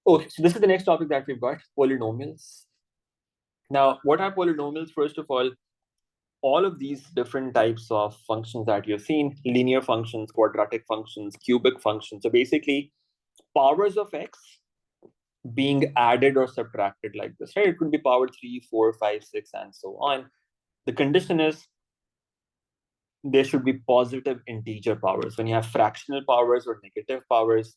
Okay, so this is the next topic that we've got, polynomials. Now, what are polynomials? First of all of these different types of functions that you've seen, linear functions, quadratic functions, cubic functions. So basically, powers of x being added or subtracted like this, right? It could be power 3, 4, 5, 6, and so on. The condition is there should be positive integer powers. When you have fractional powers or negative powers,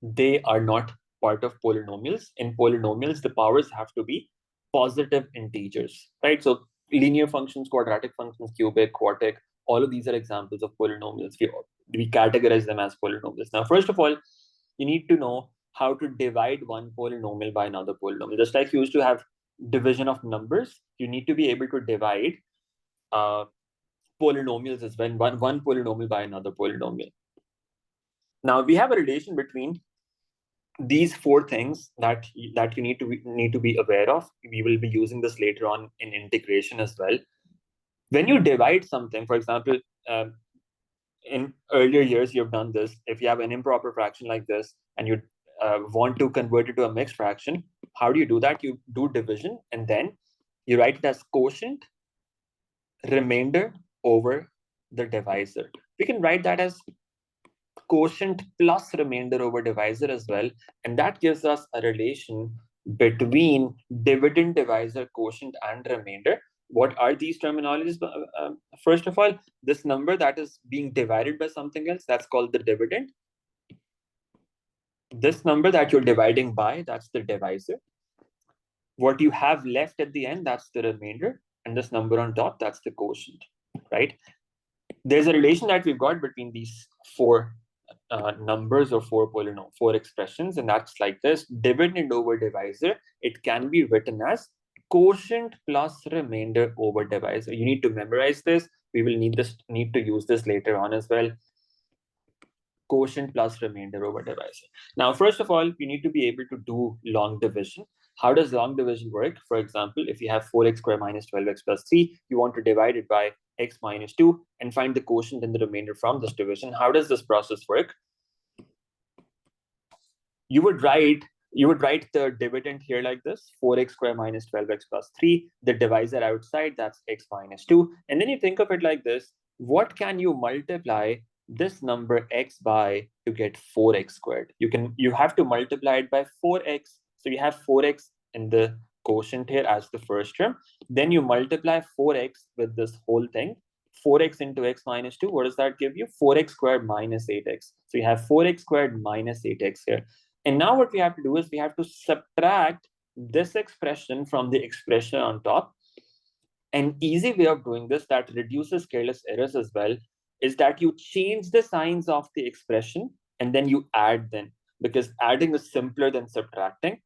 they are not part of polynomials. In polynomials, the powers have to be positive integers, right? So linear functions, quadratic functions, cubic, quartic, all of these are examples of polynomials. We categorize them as polynomials. Now, first of all, you need to know how to divide one polynomial by another polynomial. Just like you used to have division of numbers, you need to be able to divide uh, polynomials as well, one polynomial by another polynomial. Now, we have a relation between these four things that you need to be aware of. We will be using this later on in integration as well. When you divide something, for example, in earlier years you've done this. If you have an improper fraction like this and you want to convert it to a mixed fraction, how do you do that? You do division and then you write it as quotient remainder over the divisor. We can write that as quotient plus remainder over divisor as well. And that gives us a relation between dividend, divisor, quotient, and remainder. What are these terminologies? First of all, this number that is being divided by something else, that's called the dividend. This number that you're dividing by, that's the divisor. What you have left at the end, that's the remainder. And this number on top, that's the quotient, right? There's a relation that we've got between these four numbers or four expressions, and that's like this: dividend over divisor. It can be written as quotient plus remainder over divisor. You need to memorize this. We will need to use this later on as well. Quotient plus remainder over divisor. Now, first of all, you need to be able to do long division. How does long division work? For example, if you have 4x squared minus 12x plus 3, you want to divide it by x minus 2 and find the quotient and the remainder from this division. How does this process work? You would write the dividend here like this: 4x squared minus 12x plus 3. The divisor outside, that's x minus 2. And then you think of it like this: what can you multiply this number x by to get 4x squared? You have to multiply it by 4x. So you have 4x in the quotient here as the first term. Then you multiply 4x with this whole thing. 4x into x minus 2, what does that give you? 4x squared minus 8x. So you have 4x squared minus 8x here. And now what we have to do is we have to subtract this expression from the expression on top. An easy way of doing this that reduces careless errors as well is that you change the signs of the expression and then you add them, because adding is simpler than subtracting.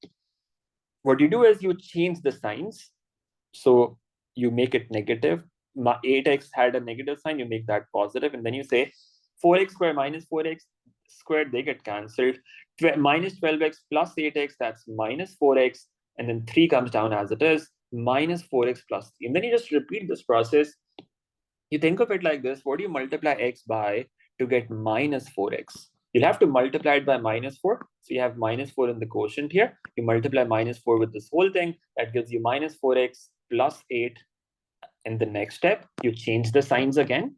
What you do is you change the signs. So you make it negative. 8x had a negative sign, you make that positive, and then you say 4x squared minus 4x squared, they get cancelled. Minus 12x plus 8x, that's minus 4x, and then 3 comes down as it is, minus 4x plus 3. And then you just repeat this process. You think of it like this: what do you multiply x by to get minus 4x? You'll have to multiply it by minus 4. So you have minus 4 in the quotient here. You multiply minus 4 with this whole thing. That gives you minus 4x plus 8. In the next step, you change the signs again.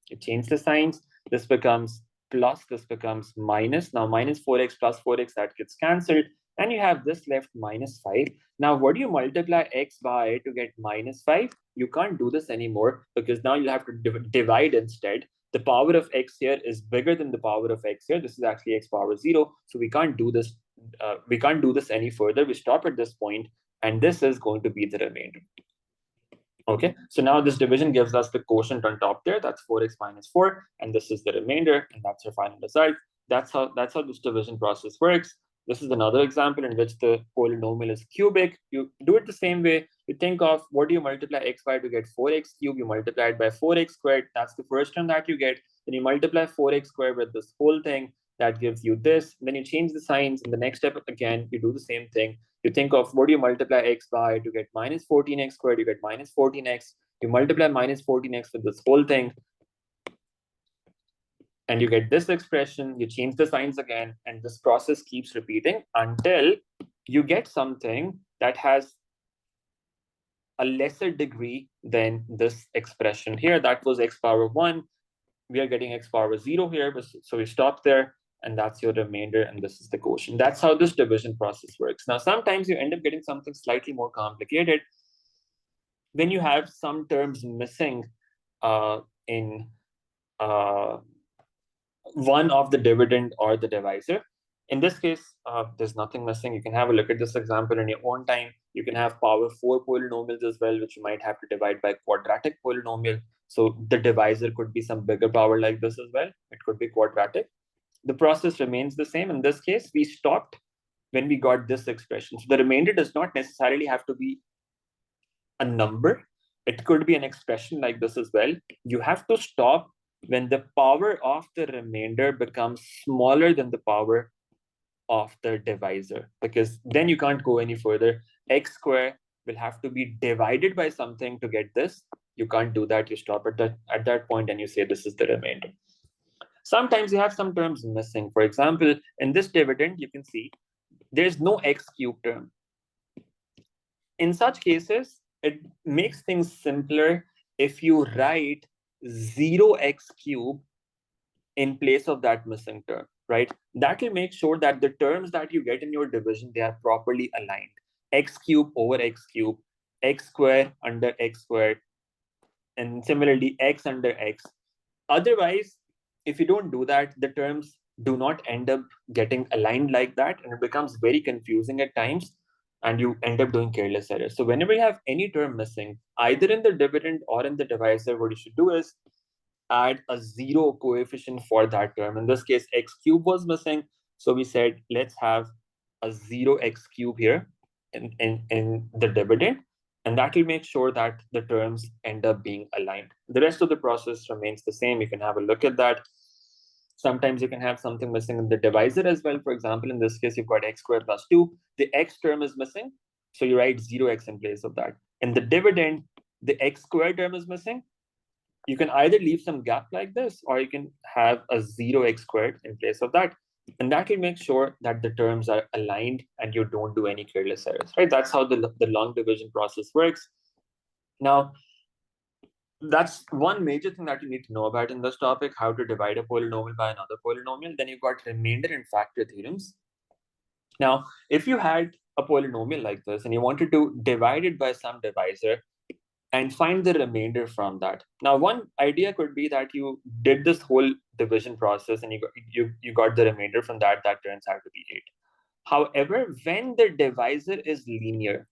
You change the signs. This becomes plus, this becomes minus. Now minus 4x plus 4x, that gets cancelled. And you have this left, minus 5. Now what do you multiply x by to get minus 5? You can't do this anymore because now you'll have to divide instead. The power of x here is bigger than the power of x here. This is actually x power 0. So we can't do this. We can't do this any further. We stop at this point, and this is going to be the remainder. Okay, so now this division gives us the quotient on top there. That's 4x minus 4, and this is the remainder, and that's our final result. That's how this division process works. This is another example in which the polynomial is cubic. You do it the same way. You think of what do you multiply x by to get 4x cubed? You multiply it by 4x squared. That's the first term that you get. Then you multiply 4x squared with this whole thing. That gives you this. Then you change the signs. In the next step, again, you do the same thing. You think of what do you multiply x by to get minus 14x squared? You get minus 14x. You multiply minus 14x with this whole thing. and you get this expression, you change the signs again, and this process keeps repeating until you get something that has a lesser degree than this expression here. That was x power 1. We are getting x power 0 here, so we stop there, and that's your remainder, and this is the quotient. That's how this division process works. Now, sometimes you end up getting something slightly more complicated when you have some terms missing in one of the dividend or the divisor. In this case, there's nothing missing. You can have a look at this example in your own time. You can have power 4 polynomials as well, which you might have to divide by quadratic polynomial. So the divisor could be some bigger power like this as well. It could be quadratic. The process remains the same. In this case, we stopped when we got this expression. So the remainder does not necessarily have to be a number. It could be an expression like this as well. You have to stop when the power of the remainder becomes smaller than the power of the divisor, because then you can't go any further. X squared will have to be divided by something to get this. You can't do that. You stop at that point and you say this is the remainder. Sometimes you have some terms missing. For example, in this dividend, you can see there's no x cubed term. In such cases, it makes things simpler if you write 0x cube in place of that missing term, right? That will make sure that the terms that you get in your division, they are properly aligned. X cube over x cube, x square under x squared, and similarly x under x. Otherwise, if you don't do that, the terms do not end up getting aligned like that, and it becomes very confusing at times, and you end up doing careless errors. So whenever you have any term missing, either in the dividend or in the divisor, what you should do is add a 0 coefficient for that term. In this case, x cube was missing. So we said, let's have a 0x cube here in the dividend. And that will make sure that the terms end up being aligned. The rest of the process remains the same. You can have a look at that. Sometimes you can have something missing in the divisor as well. For example, in this case, you've got x squared plus 2. The x term is missing. So you write 0x in place of that. In the dividend, the x squared term is missing. You can either leave some gap like this, or you can have a 0x squared in place of that. And that will make sure that the terms are aligned and you don't do any careless errors, right? That's how the long division process works. Now, that's one major thing that you need to know about in this topic, how to divide a polynomial by another polynomial. Then you've got remainder and factor theorems. Now, if you had a polynomial like this and you wanted to divide it by some divisor and find the remainder from that. Now, one idea could be that you did this whole division process and you got the remainder from that turns out to be 8. However, when the divisor is linear,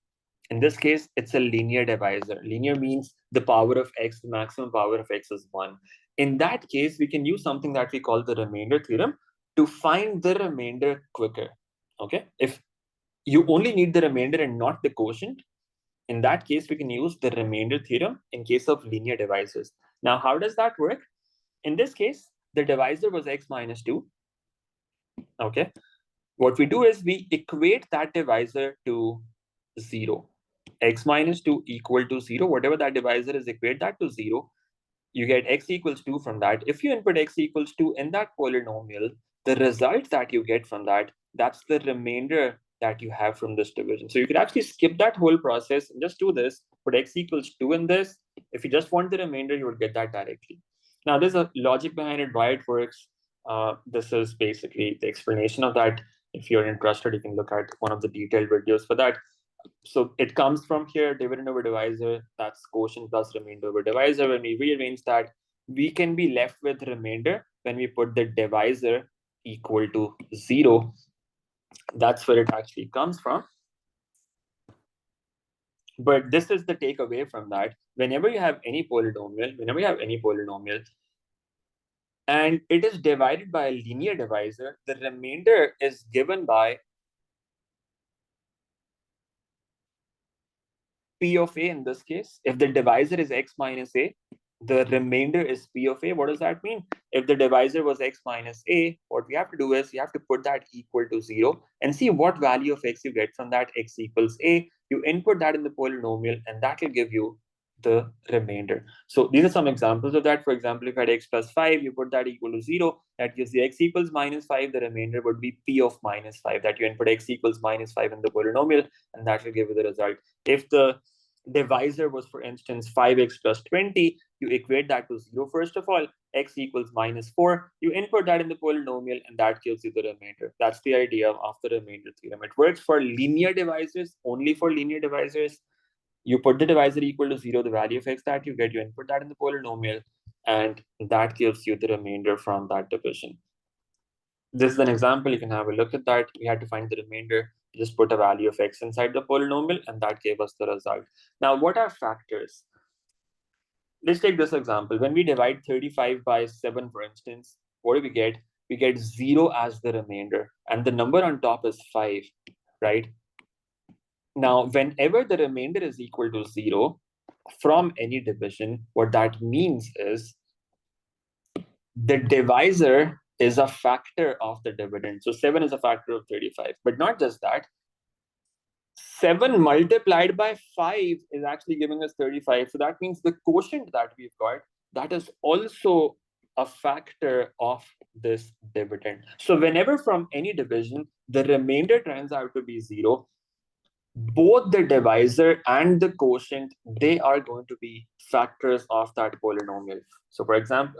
in this case, it's a linear divisor. Linear means the power of x, the maximum power of x is 1. In that case, we can use something that we call the remainder theorem to find the remainder quicker. Okay? If you only need the remainder and not the quotient, in that case, we can use the remainder theorem in case of linear divisors. Now, how does that work? In this case, the divisor was x minus 2. Okay. What we do is we equate that divisor to 0. X minus 2 equal to 0. Whatever that divisor is, equate that to 0. You get x equals 2 from that. If you input x equals 2 in that polynomial, the result that you get from that, that's the remainder that you have from this division. So you could actually skip that whole process and just do this, put x equals 2 in this. If you just want the remainder, you would get that directly. Now, there's a logic behind it, why it works. This is basically the explanation of that. If you're interested, you can look at one of the detailed videos for that. So it comes from here, dividend over divisor, that's quotient plus remainder over divisor. When we rearrange that, we can be left with remainder when we put the divisor equal to 0. That's where it actually comes from. But this is the takeaway from that. Whenever you have any polynomial, and it is divided by a linear divisor, the remainder is given by P of A in this case. If the divisor is x minus A, the remainder is P of A. What does that mean? If the divisor was x minus A, what we have to do is you have to put that equal to 0 and see what value of x you get from that. X equals A. You input that in the polynomial and that will give you the remainder. So these are some examples of that. For example, if I had x plus 5, you put that equal to 0, that gives you x equals minus 5. The remainder would be p of minus 5, that you input x equals minus 5 in the polynomial, and that will give you the result. If the divisor was, for instance, 5x plus 20, you equate that to 0 first of all, x equals minus 4, you input that in the polynomial, and that gives you the remainder. That's the idea of the remainder theorem. It works for linear divisors, only for linear divisors. You put the divisor equal to 0, the value of x that you get, you input that in the polynomial, and that gives you the remainder from that division. This is an example. You can have a look at that. We had to find the remainder. Just put a value of x inside the polynomial, and that gave us the result. Now, what are factors? Let's take this example. When we divide 35 by 7, for instance, what do we get? We get 0 as the remainder, and the number on top is 5, right? Now, whenever the remainder is equal to 0 from any division, what that means is the divisor is a factor of the dividend. So 7 is a factor of 35. But not just that, 7 multiplied by 5 is actually giving us 35. So that means the quotient that we've got, that is also a factor of this dividend. So whenever from any division, the remainder turns out to be 0, both the divisor and the quotient, they are going to be factors of that polynomial. So for example,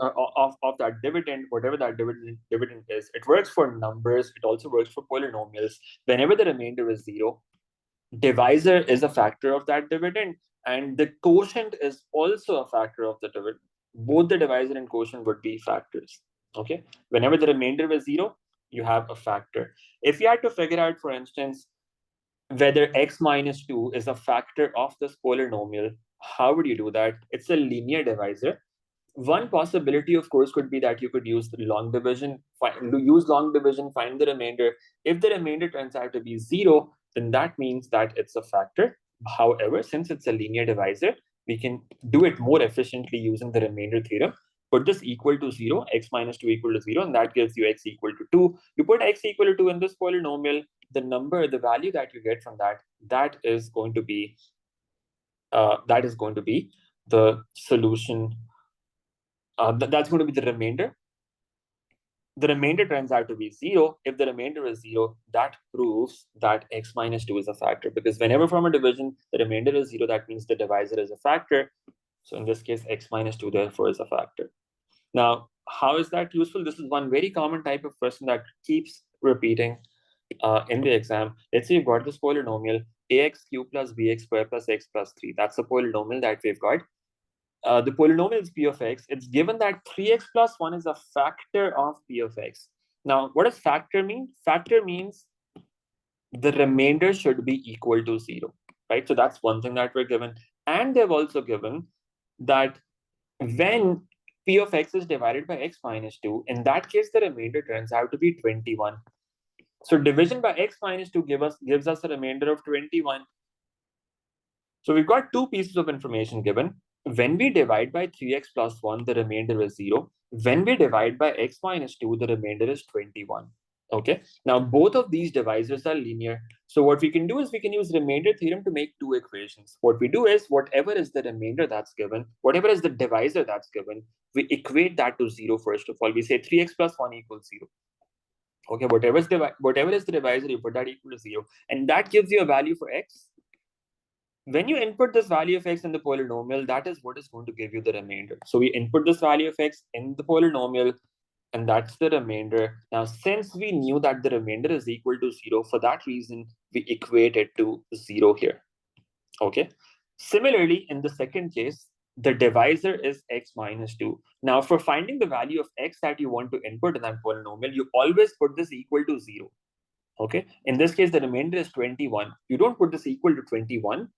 of that dividend, whatever that dividend is, it works for numbers, it also works for polynomials. Whenever the remainder is 0, divisor is a factor of that dividend, and the quotient is also a factor of the dividend. Both the divisor and quotient would be factors. Okay, whenever the remainder is 0, you have a factor. If you had to figure out, for instance, whether x minus 2 is a factor of this polynomial, how would you do that? It's a linear divisor. One possibility, of course, could be that you could use the long division, find the remainder. If the remainder turns out to be 0, then that means that it's a factor. However, since it's a linear divisor, we can do it more efficiently using the remainder theorem. Put this equal to 0, x minus 2 equal to 0, and that gives you x equal to 2. You put x equal to 2 in this polynomial, the value that you get from that is going to be the solution. That's going to be the remainder. The remainder turns out to be 0. If the remainder is 0, that proves that x minus 2 is a factor, because whenever from a division, the remainder is 0, that means the divisor is a factor. So in this case, x minus 2 therefore is a factor. Now, how is that useful? This is one very common type of question that keeps repeating in the exam. Let's say you've got this polynomial ax cubed plus bx squared plus x plus 3. That's the polynomial that we've got. The polynomial is p of x. It's given that 3x plus 1 is a factor of p of x. Now, what does factor mean? Factor means the remainder should be equal to 0, right? So that's one thing that we're given. And they've also given that when p of x is divided by x minus 2, in that case, the remainder turns out to be 21. So division by x minus 2 gives us a remainder of 21. So we've got two pieces of information given. When we divide by 3x plus 1, the remainder is 0. When we divide by x minus 2, the remainder is 21. Okay. Now, both of these divisors are linear. So what we can do is we can use remainder theorem to make two equations. What we do is whatever is the remainder that's given, whatever is the divisor that's given, we equate that to 0 first of all. We say 3x plus 1 equals 0. Okay, whatever is the divisor, you put that equal to 0. And that gives you a value for x. When you input this value of x in the polynomial, that is what is going to give you the remainder. So we input this value of x in the polynomial, and that's the remainder. Now, since we knew that the remainder is equal to 0, for that reason, we equate it to 0 here. Okay. Similarly, in the second case, the divisor is x minus 2. Now, for finding the value of x that you want to input in that polynomial, you always put this equal to 0. Okay. In this case, the remainder is 21. You don't put this equal to 21.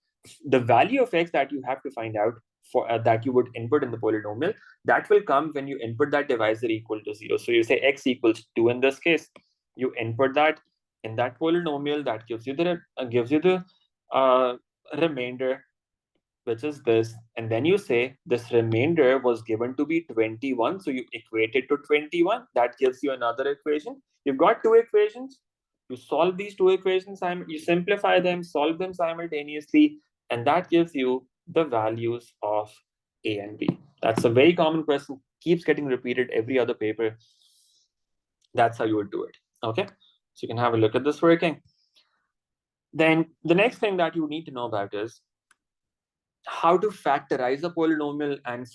The value of x that you have to find out for that you would input in the polynomial, that will come when you input that divisor equal to 0. So you say x equals 2 in this case. You input that in that polynomial, that gives you the remainder, which is this. And then you say this remainder was given to be 21. So you equate it to 21. That gives you another equation. You've got two equations. You solve these two equations, you simplify them, solve them simultaneously, and that gives you the values of A and B. That's a very common question, keeps getting repeated every other paper. That's how you would do it. Okay, so you can have a look at this working. Then the next thing that you need to know about is how to factorize a polynomial and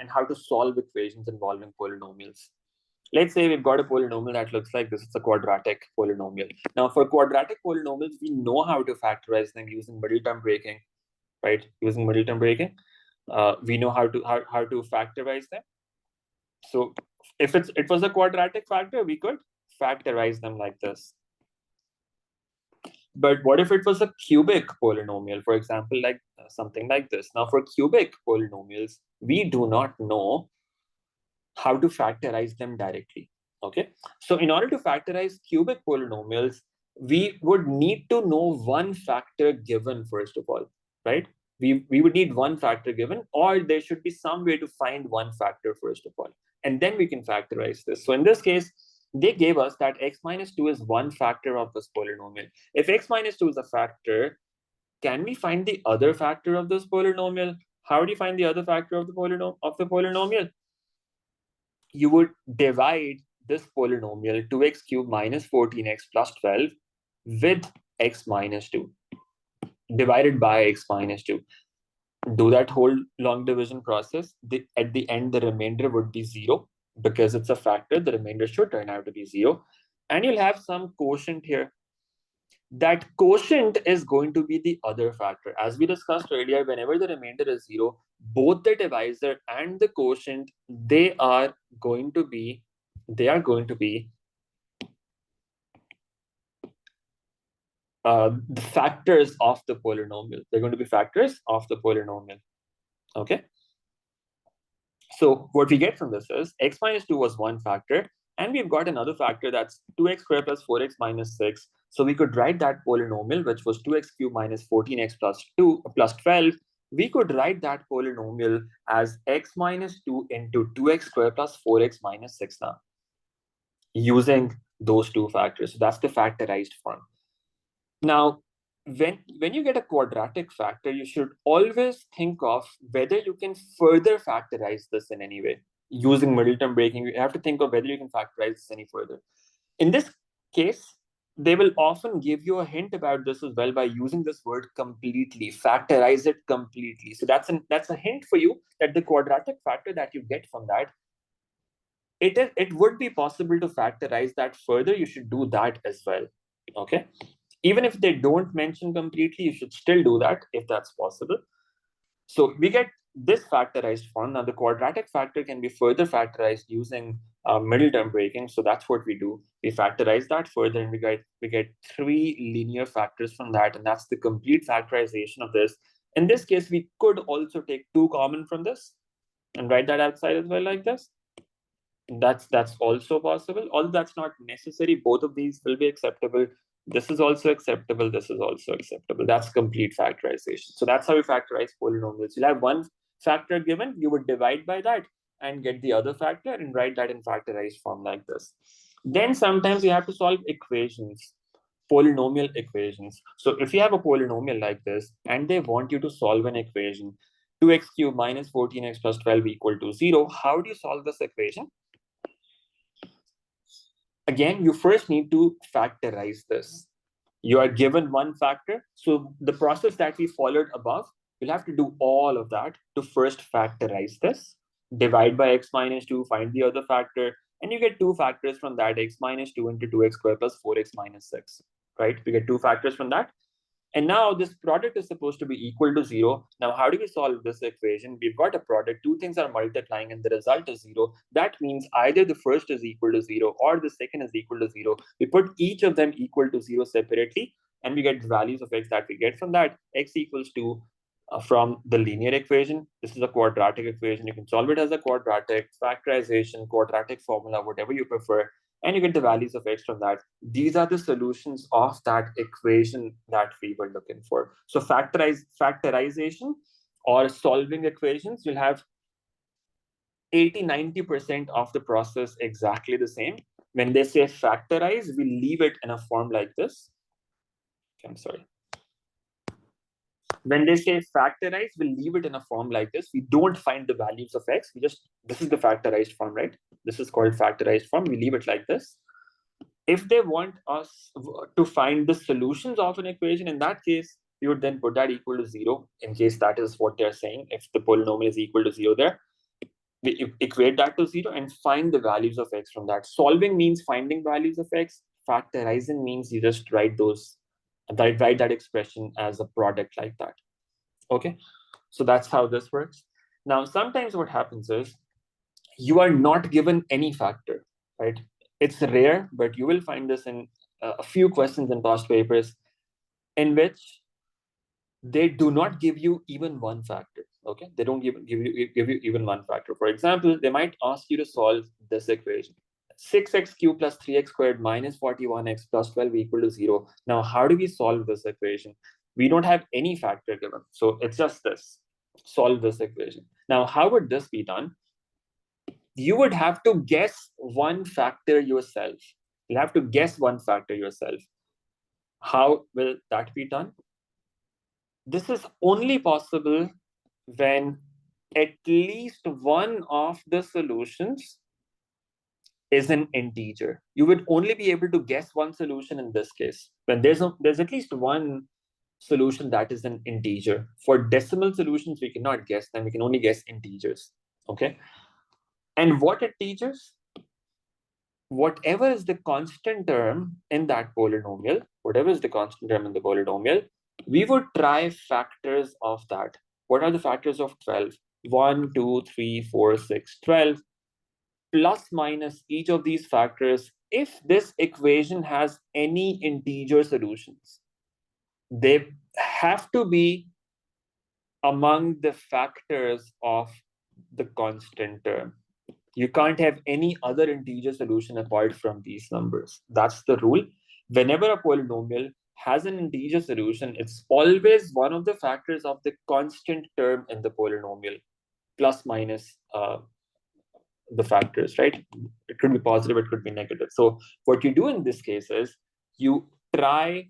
how to solve equations involving polynomials. Let's say we've got a polynomial that looks like this. It's a quadratic polynomial. Now, for quadratic polynomials, we know how to factorize them using middle term breaking, right? Using middle term breaking, we know how to factorize them. So if it was a quadratic factor, we could factorize them like this. But what if it was a cubic polynomial, for example, like something like this? Now, for cubic polynomials, we do not know how to factorize them directly. Okay, so in order to factorize cubic polynomials, we would need to know one factor given first of all, right? We would need one factor given, or there should be some way to find one factor first of all, and then we can factorize this. So in this case, they gave us that x minus 2 is one factor of this polynomial. If x minus 2 is a factor, can we find the other factor of this polynomial? How do you find the other factor of the polynomial? You would divide this polynomial 2x cubed minus 14x plus 12 with x minus 2 divided by x minus 2. Do that whole long division process. At the end, the remainder would be 0 because it's a factor. The remainder should turn out to be 0. And you'll have some quotient here. That quotient is going to be the other factor. As we discussed earlier, whenever the remainder is 0, both the divisor and the quotient, they are going to be the factors of the polynomial. They're going to be factors of the polynomial. Okay. So what we get from this is x minus 2 was one factor, and we've got another factor that's 2x squared plus 4x minus 6. So we could write that polynomial, which was 2x cubed minus 14x plus 2 plus 12. We could write that polynomial as x minus 2 into 2x squared plus 4x minus 6 now, using those two factors. So that's the factorized form. Now, when you get a quadratic factor, you should always think of whether you can further factorize this in any way. Using middle term breaking, you have to think of whether you can factorize this any further. In this case, they will often give you a hint about this as well by using this word completely, factorize it completely. So that's a hint for you that the quadratic factor that you get from that, it would be possible to factorize that further. You should do that as well. Okay. Even if they don't mention completely, you should still do that if that's possible. So we get this factorized form. Now the quadratic factor can be further factorized using middle term breaking. So that's what we do. We factorize that further, and we get three linear factors from that, and that's the complete factorization of this. In this case, we could also take 2 common from this and write that outside as well like this. That's also possible. Although that's not necessary, both of these will be acceptable. This is also acceptable. This is also acceptable. That's complete factorization. So that's how we factorize polynomials. You'll have one factor given, you would divide by that and get the other factor and write that in factorized form like this. Then sometimes you have to solve equations, polynomial equations. So if you have a polynomial like this and they want you to solve an equation, 2x cubed minus 14x plus 12 equal to 0, how do you solve this equation? Again, you first need to factorize this. You are given one factor. So the process that we followed above, you'll have to do all of that to first factorize this. Divide by x minus 2, find the other factor, and you get two factors from that, x minus 2 into 2x squared plus 4x minus 6, right? We get two factors from that. And now this product is supposed to be equal to 0. Now, how do we solve this equation? We've got a product, two things are multiplying and the result is 0. That means either the first is equal to 0 or the second is equal to 0. We put each of them equal to 0 separately, and we get the values of x that we get from that. X equals to from the linear equation. This is a quadratic equation. You can solve it as a quadratic, factorization, quadratic formula, whatever you prefer, and you get the values of x from that. These are the solutions of that equation that we were looking for. So factorization or solving equations, you'll have 80-90% of the process exactly the same. When they say factorize, we leave it in a form like this. Okay, I'm sorry. When they say factorize, we'll leave it in a form like this. We don't find the values of x. This is the factorized form, right? This is called factorized form. We leave it like this. If they want us to find the solutions of an equation, in that case, we would then put that equal to 0, in case that is what they're saying. If the polynomial is equal to 0 there, we equate that to 0 and find the values of x from that. Solving means finding values of x. Factorizing means you just write that expression as a product like that. Okay, so that's how this works. Now, sometimes what happens is you are not given any factor, right? It's rare, but you will find this in a few questions in past papers in which they do not give you even one factor. Okay, they don't give you even one factor. For example, they might ask you to solve this equation: 6x cubed plus 3x squared minus 41x plus 12 equal to 0. Now, how do we solve this equation? We don't have any factor given, so it's just this: solve this equation. Now, how would this be done? You would have to guess one factor yourself. You'll have to guess one factor yourself. How will that be done? This is only possible when at least one of the solutions is an integer. You would only be able to guess one solution in this case when there's at least one solution that is an integer. For decimal solutions, we cannot guess them. We can only guess integers. Okay. And what integers? Whatever is the constant term in that polynomial, we would try factors of that. What are the factors of 12? 1, 2, 3, 4, 6, 12. Plus minus each of these factors. If this equation has any integer solutions, they have to be among the factors of the constant term. You can't have any other integer solution apart from these numbers. That's the rule. Whenever a polynomial has an integer solution, it's always one of the factors of the constant term in the polynomial, plus minus the factors, right? It could be positive, it could be negative. So what you do in this case is you try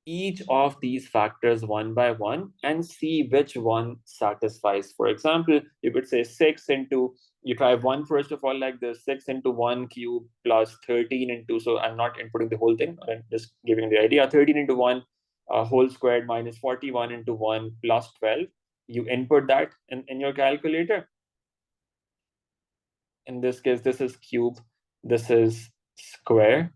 each of these factors one by one and see which one satisfies. For example, you could say 6 into, you try one first of all like this: 6 into 1 cube plus 13 into, so I'm not inputting the whole thing, I'm just giving the idea, 13 into 1 whole squared minus 41 into 1 plus 12. You input that in your calculator. In this case, this is cube, this is square.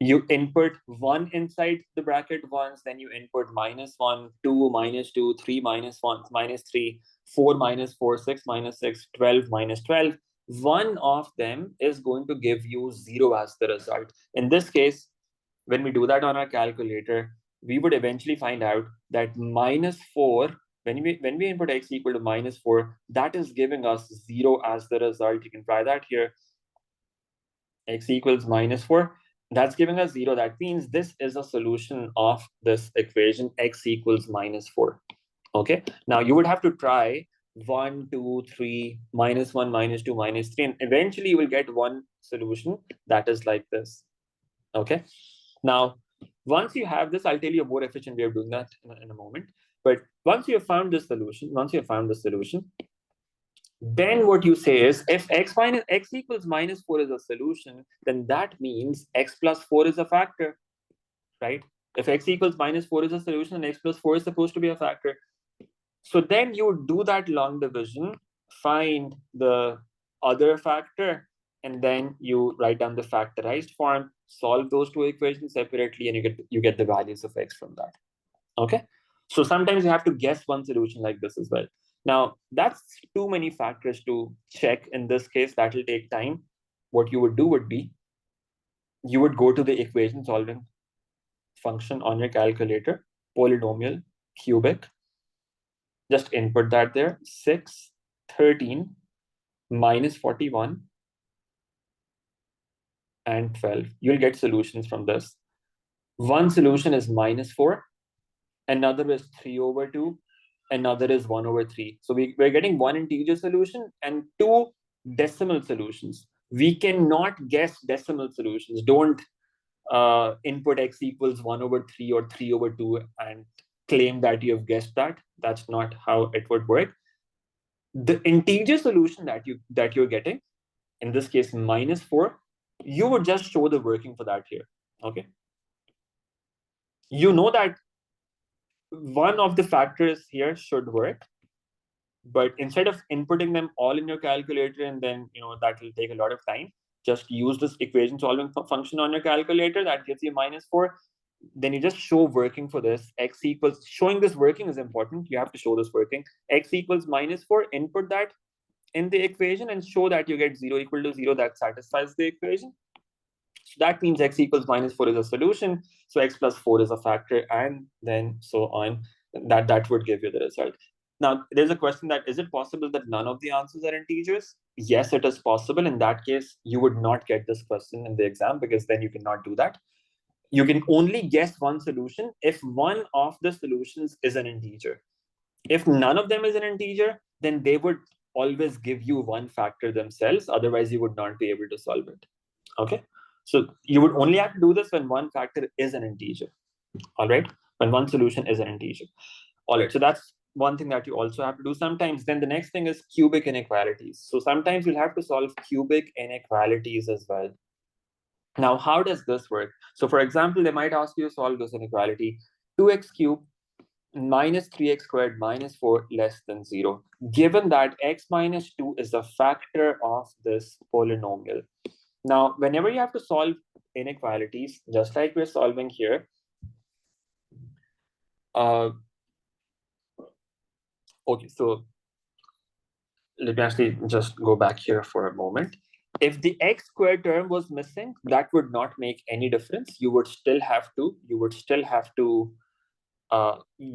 You input 1 inside the bracket once, then you input -1, 2, -2, 3, -1, -3, 4, -4, 6, -6, 12, -12. One of them is going to give you 0 as the result. In this case, when we do that on our calculator, we would eventually find out that -4, when we input x equal to -4, that is giving us 0 as the result. You can try that here. X equals -4. That's giving us 0. That means this is a solution of this equation, x equals -4. Okay. Now you would have to try 1, 2, 3, -1, -2, -3, and eventually you will get one solution that is like this. Okay. Now, once you have this, I'll tell you a more efficient way of doing that in a moment. But once you have found this solution, then what you say is, if x equals -4 is a solution, then that means x plus 4 is a factor, right? If x equals -4 is a solution, and x plus 4 is supposed to be a factor. So then you do that long division, find the other factor, and then you write down the factorized form, solve those two equations separately, and you get the values of x from that. Okay. So sometimes you have to guess one solution like this as well. Now, that's too many factors to check. In this case, that will take time. What you would do would be, you would go to the equation solving function on your calculator, polynomial, cubic. Just input that there: 6, 13, -41, and 12. You'll get solutions from this. One solution is -4, another is 3/2, another is 1/3. So we're getting one integer solution and two decimal solutions. We cannot guess decimal solutions. Don't input x equals 1/3 or 3/2 and claim that you have guessed that. That's not how it would work. The integer solution that you're getting, in this case -4, you would just show the working for that here. Okay. You know that one of the factors here should work, but instead of inputting them all in your calculator and then that will take a lot of time, just use this equation solving function on your calculator that gives you -4. Then you just show working for this. X equals, showing this working is important. You have to show this working. X equals -4, input that in the equation and show that you get 0 equal to 0. That satisfies the equation. So that means x equals -4 is a solution. So x plus 4 is a factor, and then so on. That would give you the result. Now, there's a question that, is it possible that none of the answers are integers? Yes, it is possible. In that case, you would not get this question in the exam, because then you cannot do that. You can only guess one solution if one of the solutions is an integer. If none of them is an integer, then they would always give you one factor themselves. Otherwise, you would not be able to solve it. Okay. So you would only have to do this when one factor is an integer. All right. When one solution is an integer. All right. So that's one thing that you also have to do sometimes. Then the next thing is cubic inequalities. So sometimes you'll have to solve cubic inequalities as well. Now, how does this work? So for example, they might ask you to solve this inequality: 2x cubed minus 3x squared minus 4 less than 0, given that x minus 2 is a factor of this polynomial. Now, whenever you have to solve inequalities, just like we're solving here, okay, so let me actually just go back here for a moment. If the x squared term was missing, that would not make any difference. You would still have to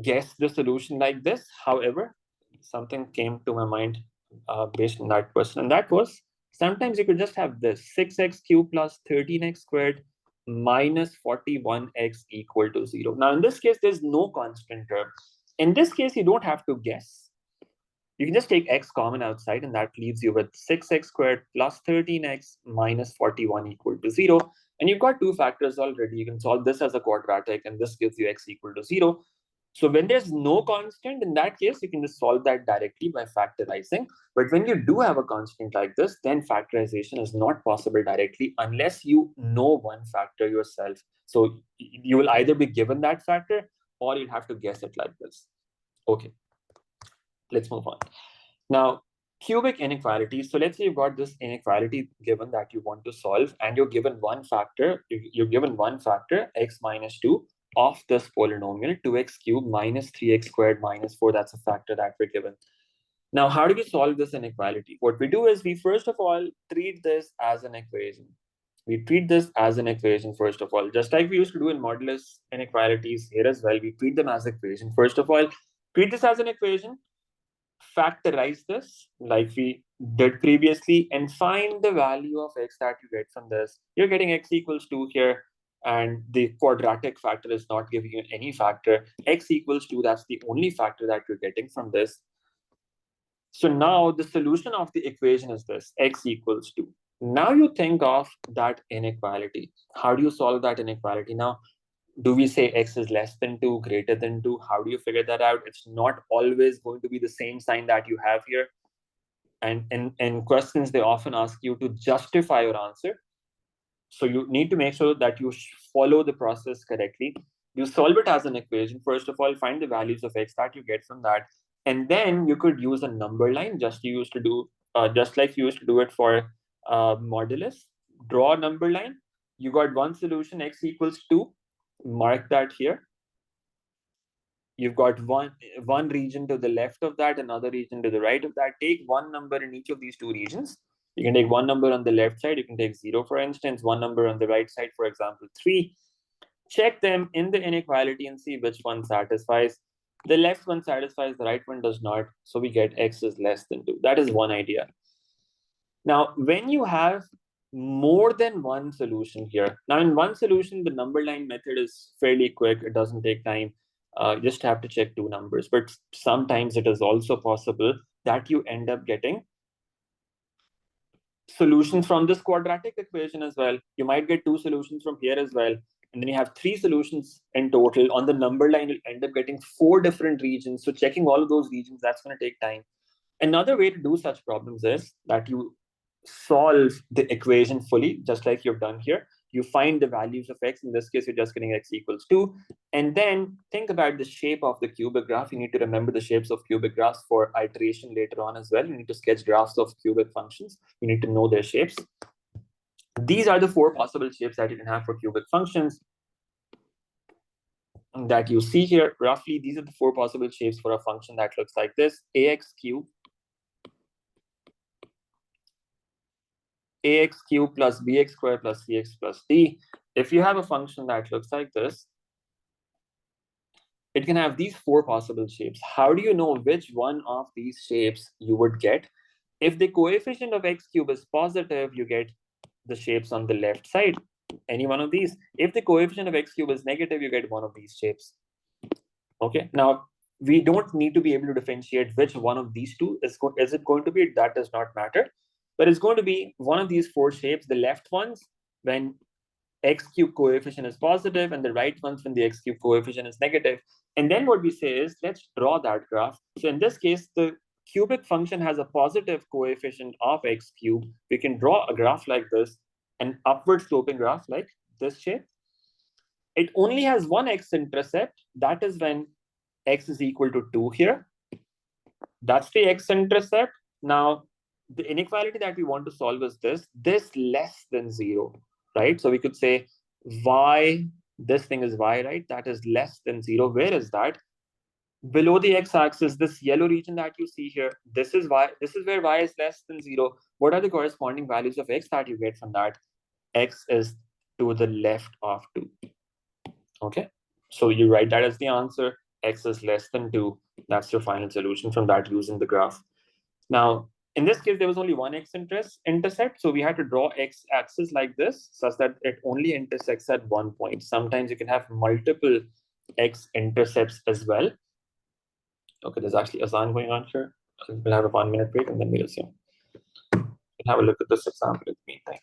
guess the solution like this. However, something came to my mind based on that question, and that was, sometimes you could just have this 6x cubed plus 13x squared minus 41x equal to 0. Now, in this case, there's no constant term. In this case, you don't have to guess. You can just take x common outside, and that leaves you with 6x squared plus 13x minus 41 equal to 0. And you've got two factors already. You can solve this as a quadratic, and this gives you x equal to 0. So when there's no constant, in that case, you can just solve that directly by factorizing. But when you do have a constant like this, then factorization is not possible directly unless you know one factor yourself. So you will either be given that factor, or you'll have to guess it like this. Okay, let's move on. Now, cubic inequalities. So let's say you've got this inequality given that you want to solve, and you're given one factor. You're given one factor, x minus 2, of this polynomial, 2x cubed minus 3x squared minus 4. That's a factor that we're given. Now, how do we solve this inequality? What we do is, we first of all treat this as an equation. We treat this as an equation first of all, just like we used to do in modulus inequalities here as well. We treat them as equation. First of all, treat this as an equation, factorize this like we did previously, and find the value of x that you get from this. You're getting x equals 2 here, and the quadratic factor is not giving you any factor. X equals 2, that's the only factor that you're getting from this. So now the solution of the equation is this, x equals 2. Now you think of that inequality. How do you solve that inequality? Now, do we say x is less than 2, greater than 2? How do you figure that out? It's not always going to be the same sign that you have here. And in questions, they often ask you to justify your answer. So you need to make sure that you follow the process correctly. You solve it as an equation. First of all, find the values of x that you get from that. And then you could use a number line, just like you used to do it for modulus. Draw a number line. You got one solution, x equals 2. Mark that here. You've got one region to the left of that, another region to the right of that. Take one number in each of these two regions. You can take one number on the left side. You can take 0, for instance, one number on the right side, for example, 3. Check them in the inequality and see which one satisfies. The left one satisfies, the right one does not. So we get x is less than 2. That is one idea. Now, when you have more than one solution here, now in one solution, the number line method is fairly quick. It doesn't take time. Just have to check two numbers. But sometimes it is also possible that you end up getting solutions from this quadratic equation as well. You might get two solutions from here as well. and then you have 3 solutions in total. On the number line, you'll end up getting 4 different regions. So checking all of those regions, that's going to take time. Another way to do such problems is that you solve the equation fully, just like you've done here. You find the values of x. In this case, you're just getting x equals 2. And then think about the shape of the cubic graph. You need to remember the shapes of cubic graphs for iteration later on as well. You need to sketch graphs of cubic functions. You need to know their shapes. These are the 4 possible shapes that you can have for cubic functions that you see here. Roughly, these are the 4 possible shapes for a function that looks like this: ax cubed, ax cubed plus bx squared plus cx plus d. If you have a function that looks like this, it can have these 4 possible shapes. How do you know which one of these shapes you would get? If the coefficient of x cubed is positive, you get the shapes on the left side, any one of these. If the coefficient of x cubed is negative, you get one of these shapes. Okay, now we don't need to be able to differentiate which one of these two is it going to be. That does not matter, but it's going to be one of these 4 shapes. The left ones when x cubed coefficient is positive, and the right ones when the x cubed coefficient is negative. And then what we say is, let's draw that graph. So in this case, the cubic function has a positive coefficient of x cubed. We can draw a graph like this, an upward sloping graph like this shape. It only has one x-intercept. That is when x is equal to 2 here. That's the x-intercept. Now, the inequality that we want to solve is this less than 0, right? So we could say y, this thing is y, right? That is less than 0. Where is that? Below the x-axis, this yellow region that you see here, this is y. This is where y is less than 0. What are the corresponding values of x that you get from that? X is to the left of 2. Okay, so you write that as the answer. X is less than 2. That's your final solution from that using the graph. Now, in this case, there was only one x-intercept, so we had to draw x-axis like this, such that it only intersects at one point. Sometimes you can have multiple x-intercepts as well. Okay, there's actually a sign going on here. We'll have a 1-minute break and then we'll see. We'll have a look at this example in the meantime.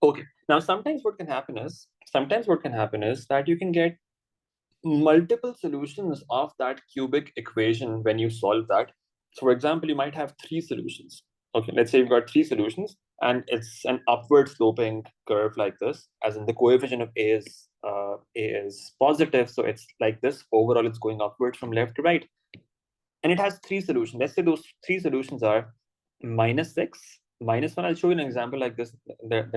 Okay, now sometimes what can happen is that you can get multiple solutions of that cubic equation when you solve that. So for example, you might have 3 solutions. Okay, let's say you've got 3 solutions and it's an upward sloping curve like this, as in the coefficient of a is positive. So it's like this. Overall, it's going upwards from left to right. And it has 3 solutions. Let's say those 3 solutions are -6, -1. I'll show you an example like this. There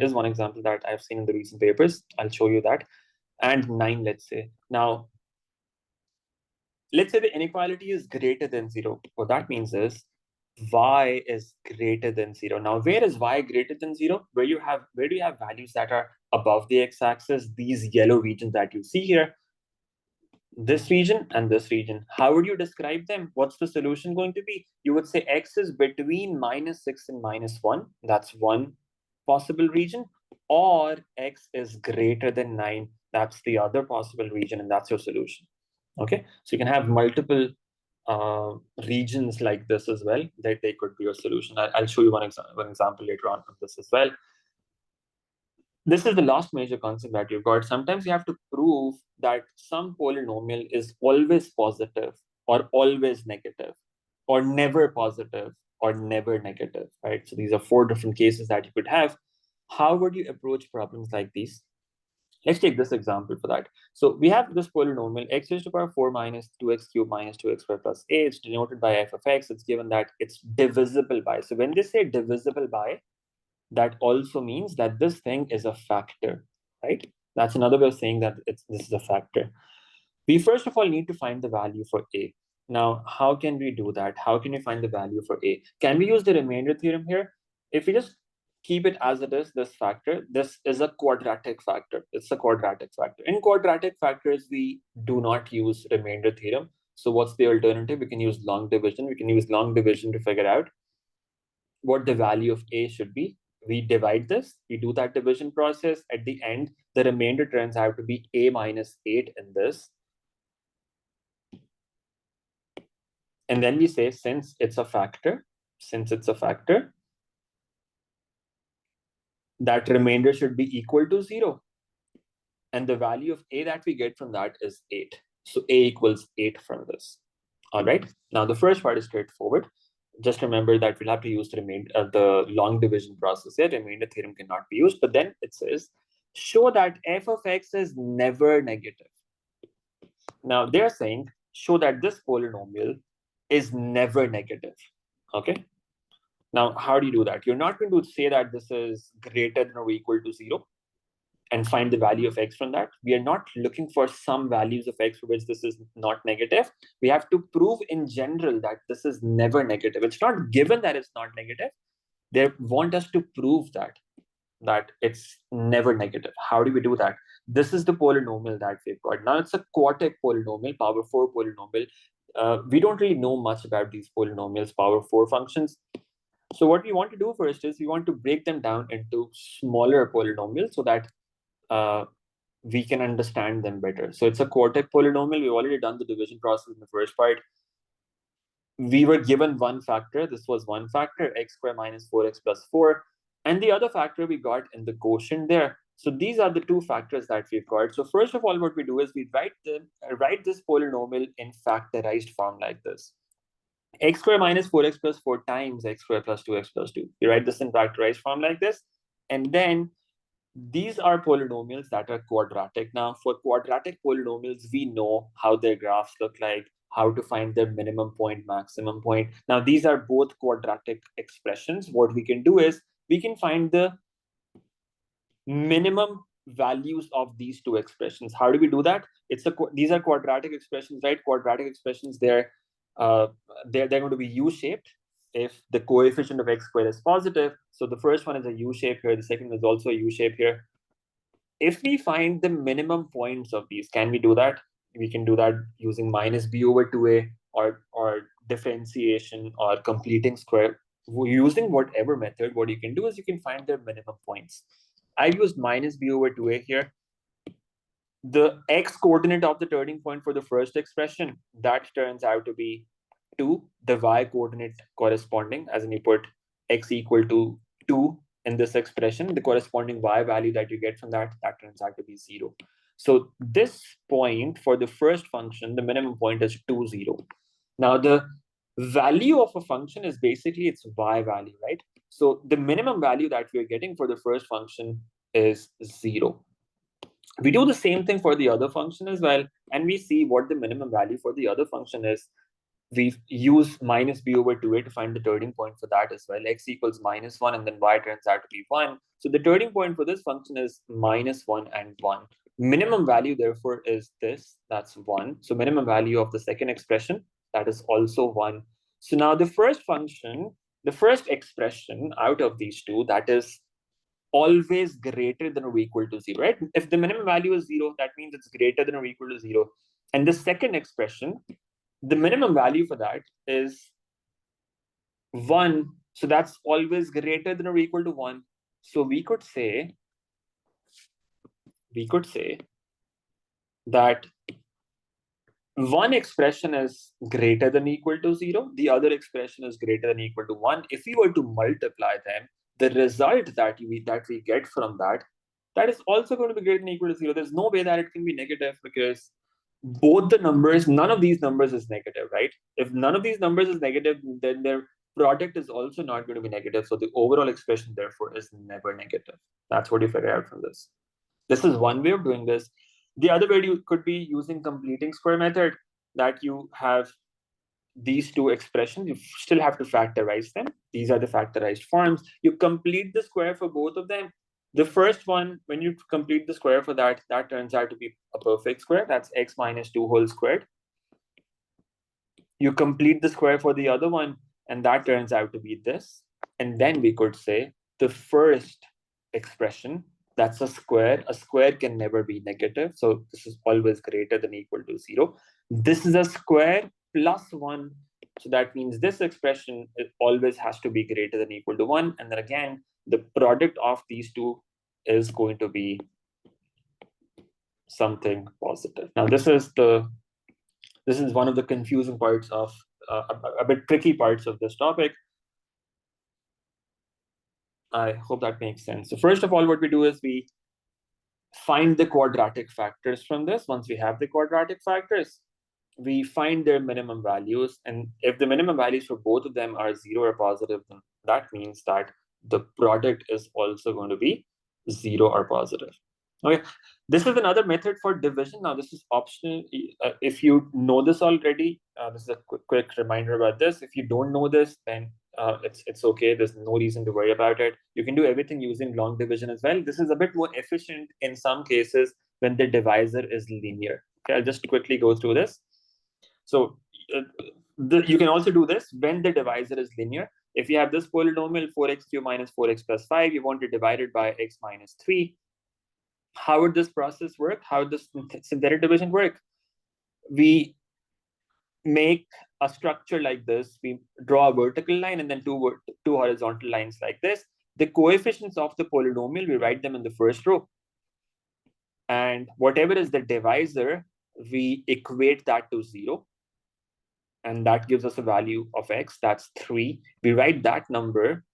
is one example that I've seen in the recent papers. I'll show you that. And 9, let's say. Now, let's say the inequality is greater than 0. What that means is y is greater than 0. Now, where is y greater than 0? Where do you have values that are above the x-axis, these yellow regions that you see here, this region and this region. How would you describe them? What's the solution going to be? You would say x is between -6 and -1. That's one possible region. Or x is greater than 9. That's the other possible region, and that's your solution. Okay, so you can have multiple regions like this as well, that they could be your solution. I'll show you one example later on of this as well. This is the last major concept that you've got. Sometimes you have to prove that some polynomial is always positive or always negative or never positive or never negative, right? So these are 4 different cases that you could have. How would you approach problems like these? Let's take this example for that. So we have this polynomial x raised to the power 4 minus 2x cubed minus 2x squared plus a. It's denoted by f of x. It's given that it's divisible by. So when they say divisible by, that also means that this thing is a factor, right? That's another way of saying that this is a factor. We first of all need to find the value for a. Now, how can we do that? How can we find the value for a? Can we use the remainder theorem here? If we just keep it as it is, this factor, this is a quadratic factor. It's a quadratic factor. In quadratic factors, we do not use remainder theorem. So what's the alternative? We can use long division. We can use long division to figure out what the value of a should be. We divide this, we do that division process. At the end, the remainder turns out to be a minus 8 in this. And then we say, since it's a factor, that remainder should be equal to 0. And the value of a that we get from that is 8. So a equals 8 from this. All right. Now, the first part is straightforward. Just remember that we'll have to use the long division process here. Remainder theorem cannot be used. But then it says, show that f of x is never negative. Now, they're saying, show that this polynomial is never negative. Okay. Now, how do you do that? You're not going to say that this is greater than or equal to 0 and find the value of x from that. We are not looking for some values of x for which this is not negative. We have to prove in general that this is never negative. It's not given that it's not negative. They want us to prove that it's never negative. How do we do that? This is the polynomial that we've got. Now it's a quartic polynomial, power 4 polynomial. We don't really know much about these polynomials, power 4 functions. So what we want to do first is we want to break them down into smaller polynomials so that we can understand them better. So it's a quartic polynomial. We've already done the division process in the first part. We were given one factor. This was one factor, x squared minus 4x plus 4. And the other factor we got in the quotient there. So these are the two factors that we've got. So first of all, what we do is we write this polynomial in factorized form like this. X squared minus 4x plus 4 times x squared plus 2x plus 2. You write this in factorized form like this. And then these are polynomials that are quadratic. Now, for quadratic polynomials, we know how their graphs look like, how to find their minimum point, maximum point. Now, these are both quadratic expressions. What we can do is we can find the minimum values of these two expressions. How do we do that? These are quadratic expressions, right? Quadratic expressions, they're going to be U-shaped if the coefficient of x squared is positive. So the first one is a U shape here. The second is also a U shape here. If we find the minimum points of these, can we do that? We can do that using minus b over 2a or differentiation or completing square. Using whatever method, what you can do is you can find their minimum points. I've used minus b over 2a here. The x coordinate of the turning point for the first expression, that turns out to be 2. The y coordinate corresponding, as in you put x equal to 2 in this expression, the corresponding y value that you get from that turns out to be 0. So this point for the first function, the minimum point is 2, 0. Now the value of a function is basically its y value, right? So the minimum value that we're getting for the first function is 0. We do the same thing for the other function as well, and we see what the minimum value for the other function is. we use minus b over 2a to find the turning point for that as well. X equals -1 and then y turns out to be 1. So the turning point for this function is -1 and 1. Minimum value, therefore, is this. That's 1. So minimum value of the second expression, that is also 1. So now the first function, the first expression out of these two, that is always greater than or equal to 0, right? If the minimum value is 0, that means it's greater than or equal to 0. And the second expression, the minimum value for that is 1. So that's always greater than or equal to 1. So we could say that one expression is greater than or equal to 0. The other expression is greater than or equal to 1. If we were to multiply them, the result that we get from that is also going to be greater than or equal to 0. There's no way that it can be negative, because both the numbers, none of these numbers is negative, right? If none of these numbers is negative, then their product is also not going to be negative. So the overall expression, therefore, is never negative. That's what you figure out from this. This is one way of doing this. The other way you could be using completing square method, that you have these two expressions, you still have to factorize them. These are the factorized forms. You complete the square for both of them. The first one, when you complete the square for that turns out to be a perfect square. That's x minus 2 whole squared. You complete the square for the other one, and that turns out to be this. And then we could say the first expression, that's a square. A square can never be negative. So this is always greater than or equal to 0. This is a square plus 1. So that means this expression, it always has to be greater than or equal to 1. And then again, the product of these two is going to be something positive. Now, this is one of the confusing parts of a bit tricky parts of this topic. I hope that makes sense. So first of all, what we do is we find the quadratic factors from this. Once we have the quadratic factors, we find their minimum values. And if the minimum values for both of them are 0 or positive, then that means that the product is also going to be 0 or positive. Okay, this is another method for division. Now, this is optional. If you know this already, this is a quick reminder about this. If you don't know this, then it's okay. There's no reason to worry about it. You can do everything using long division as well. This is a bit more efficient in some cases when the divisor is linear. Okay, I'll just quickly go through this. So you can also do this when the divisor is linear. If you have this polynomial 4x³ minus 4x plus 5, you want to divide it by x minus 3. How would this process work? How would this synthetic division work? We make a structure like this. We draw a vertical line and then two horizontal lines like this. The coefficients of the polynomial, we write them in the first row. And whatever is the divisor, we equate that to 0. And that gives us a value of x, that's 3. We write that number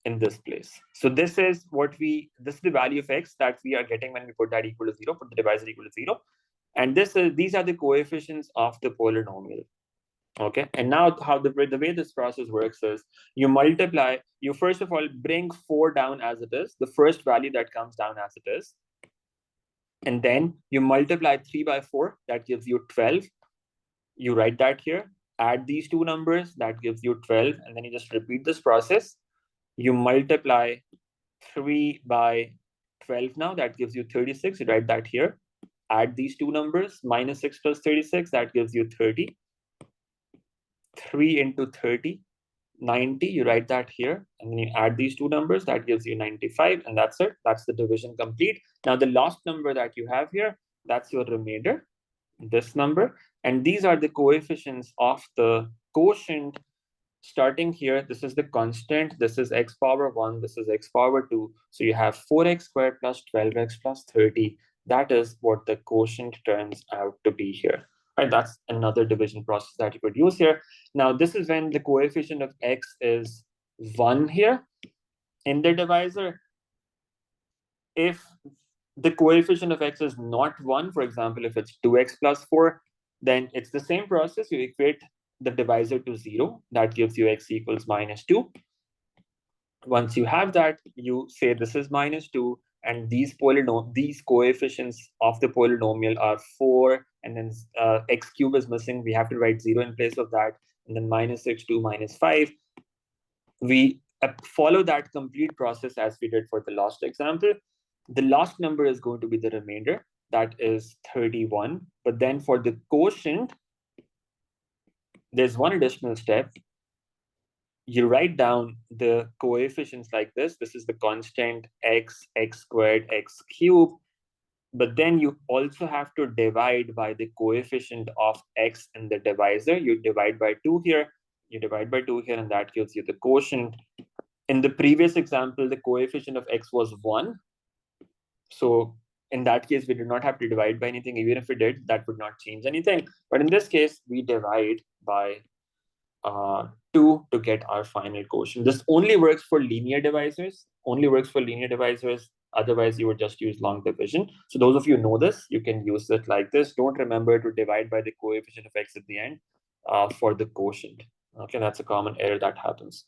in this place. So this is the value of x that we are getting when we put that equal to 0, put the divisor equal to 0. And these are the coefficients of the polynomial. Okay, and now how the way this process works is you multiply, you first of all bring 4 down as it is, the first value that comes down as it is. And then you multiply 3 by 4, that gives you 12. You write that here, add these two numbers, that gives you 12, and then you just repeat this process. You multiply 3 by 12 now, that gives you 36. You write that here, add these two numbers, minus 6 plus 36, that gives you 30. 3 into 30, 90, you write that here, and then you add these two numbers, that gives you 95, and that's it. That's the division complete. Now the last number that you have here, that's your remainder, this number. And these are the coefficients of the quotient. Starting here, this is the constant, this is x power 1, this is x power 2. So you have 4x squared plus 12x plus 30. That is what the quotient turns out to be here. Right, that's another division process that you could use here. Now, this is when the coefficient of x is 1 here in the divisor. If the coefficient of x is not 1, for example, if it's 2x plus 4, then it's the same process. You equate the divisor to 0. That gives you x equals minus 2. Once you have that, you say this is minus 2. and these coefficients of the polynomial are 4, and then x cube is missing. We have to write 0 in place of that, and then -6, 2, -5. We follow that complete process as we did for the last example. The last number is going to be the remainder, that is 31. But then for the quotient, there's one additional step. You write down the coefficients like this. This is the constant x, x squared, x cubed. But then you also have to divide by the coefficient of x in the divisor. You divide by 2 here, you divide by 2 here, and that gives you the quotient. In the previous example, the coefficient of x was 1. So in that case, we did not have to divide by anything. Even if we did, that would not change anything. But in this case, we divide by 2 to get our final quotient. This only works for linear divisors, Otherwise, you would just use long division. So those of you who know this, you can use it like this. Don't remember to divide by the coefficient of x at the end for the quotient. Okay, that's a common error that happens.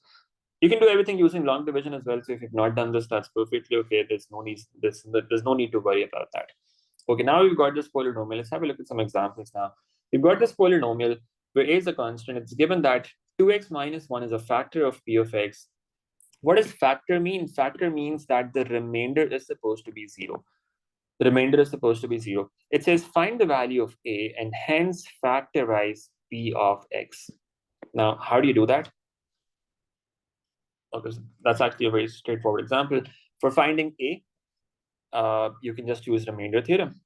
You can do everything using long division as well. So if you've not done this, that's perfectly okay. There's no need to worry about that. Okay, now we've got this polynomial. Let's have a look at some examples now. We've got this polynomial where a is a constant. It's given that 2x minus 1 is a factor of p of x. What does factor mean? Factor means that the remainder is supposed to be 0. The remainder is supposed to be 0. It says find the value of a and hence factorize p of x. Now, how do you do that? Okay, that's actually a very straightforward example. For finding a, you can just use remainder theorem.